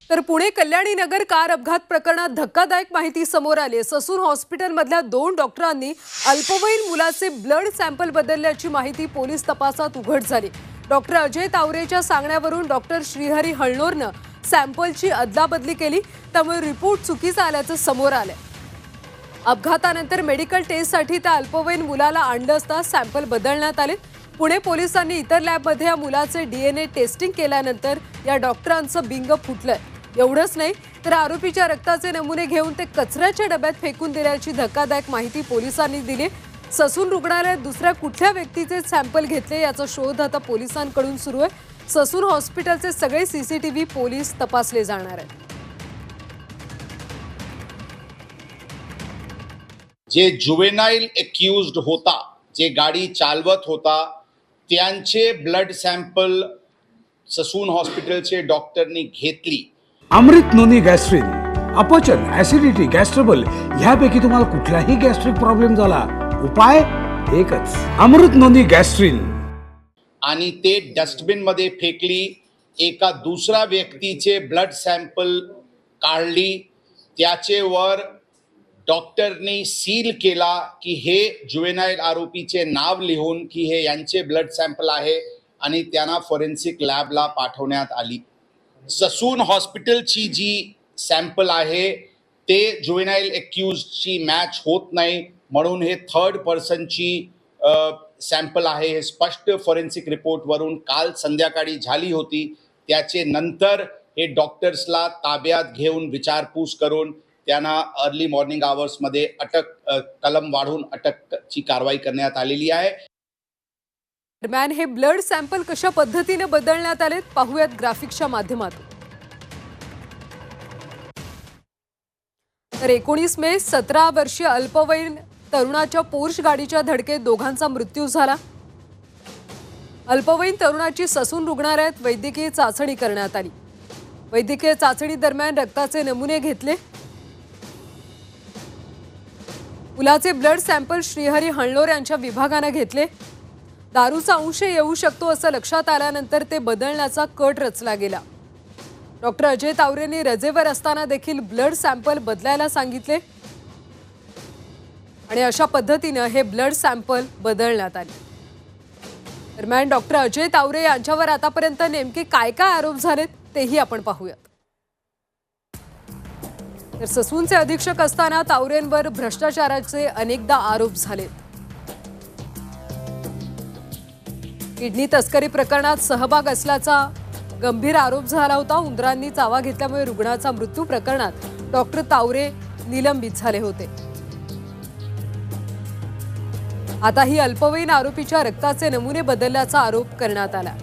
तर पुणे कल्याणी नगर कार अपघात प्रकरणात धक्कादायक माहिती समोर आली। ससून हॉस्पिटलमधल्या 2 डॉक्टरांनी अल्पवयीन मुलाचे ब्लड सॅम्पल बदलल्याची माहिती पोलीस तपासात उघड झाली। डॉक्टर अजय तावरेच्या सांगण्यावरून डॉक्टर श्रीहरी हळनोरनं सॅम्पलची अदलाबदली केली, त्यामुळे रिपोर्ट चुकीचा आल्याचं समोर आलं। अपघातानंतर मेडिकल टेस्टसाठी त्या अल्पवयीन मुलाला आणलं असता सॅम्पल बदलण्यात आले। पुणे पोलिसांनी इतर लॅबमध्ये या मुलाचे डीएनए टेस्टिंग केल्यानंतर या डॉक्टरांचं बिंग फुटलंय। एवढंच नाही तर आरोपीच्या रक्ताचे नमुने घेऊन ते कचऱ्याच्या डब्यात फेकून दिल्याची धक्कादायक माहिती पोलिसांनी दिली। ससून रुग्णालयात दुसऱ्या कुठल्या व्यक्तीचे सॅम्पल घेतले याचा शोध आता पोलिसांकडून सुरू आहे। ससून हॉस्पिटलचे सगळे सीसीटीव्ही पोलीस तपासले जाणार आहेत। जे जुवेनाइल एक्यूज्ड होता, जे गाडी चालवत होता, त्यांचे ब्लड सॅम्पल ससून हॉस्पिटलचे डॉक्टरनी घेतली। अमृत नोनी गॅस्ट्रिन, अपचन, ऍसिडिटी, गॅस्ट्रबल ह्यापैकी तुम्हाला कुठलाही गॅस्ट्रिक प्रॉब्लेम झाला, उपाय एकच, अमृत नोनी गॅस्ट्रिन। आणि ते डस्टबिन मध्ये फेकली। एका दुसरा व्यक्तीचे ब्लड सॅम्पल काढली, त्याचे वर डॉक्टरनी सील केला की हे जुवेनाइल आरोपीचे नाव लिहून की हे यांचे ब्लड सॅम्पल आहे आणि त्यांना फॉरेन्सिक लॅबला पाठवण्यात आली। ससून हॉस्पिटलची जी सॅम्पल आहे ते जुवेनाइल एक्यूजची मॅच होत नाही, म्हणून हे थर्ड पर्सनची सॅम्पल आहे। हे स्पष्ट फॉरेन्सिक रिपोर्टवरून काल संध्याकाळी झाली होती। त्याचे नंतर हे डॉक्टर्सला ताब्यात घेऊन विचारपूस करून त्यांना अर्ली मॉर्निंग आवर्समध्ये कलम वाढवून अटकची कारवाई करण्यात आलेली आहे। दरम्यान हे ब्लड सॅम्पल कशा पद्धतीने बदलण्यात आले पाहूयात ग्राफिक्सच्या माध्यमातून। तर 19 मे 17 वर्षीय अल्पवयीन तरुणाच्या पोर्श गाडीच्या धडकेत दोघांचा मृत्यू झाला। अल्पवयीन तरुणाची ससून रुग्णालयात वैद्यकीय चाचणी करण्यात आली। वैद्यकीय चाचणी दरम्यान रक्ताचे नमुने घेतले। मुलाचे ब्लड सॅम्पल श्रीहरी हळनोर यांच्या विभागाने घेतले। दारूचा अंश येऊ शकतो असं लक्षात आल्यानंतर ते बदलण्याचा कट रचला गेला। डॉक्टर अजय तावरेंनी रजेवर असताना देखील ब्लड सॅम्पल बदलायला सांगितले आणि अशा पद्धतीने हे ब्लड सॅम्पल बदलण्यात आले। दरम्यान डॉक्टर अजय तावरे यांच्यावर आतापर्यंत नेमके काय आरोप झालेत तेही आपण पाहूयात। तर ससूनचे अधीक्षक असताना तावरेंवर भ्रष्टाचाराचे अनेकदा आरोप झालेत। किडनी तस्करी प्रकरणात सहभाग असल्याचा गंभीर आरोप झाला होता। उंदरांनी चावा घेतल्यामुळे रुग्णाचा मृत्यू प्रकरणात डॉक्टर तावरे निलंबित झाले होते। आता ही अल्पवयीन आरोपीच्या रक्ताचे नमुने बदलल्याचा आरोप करण्यात आला।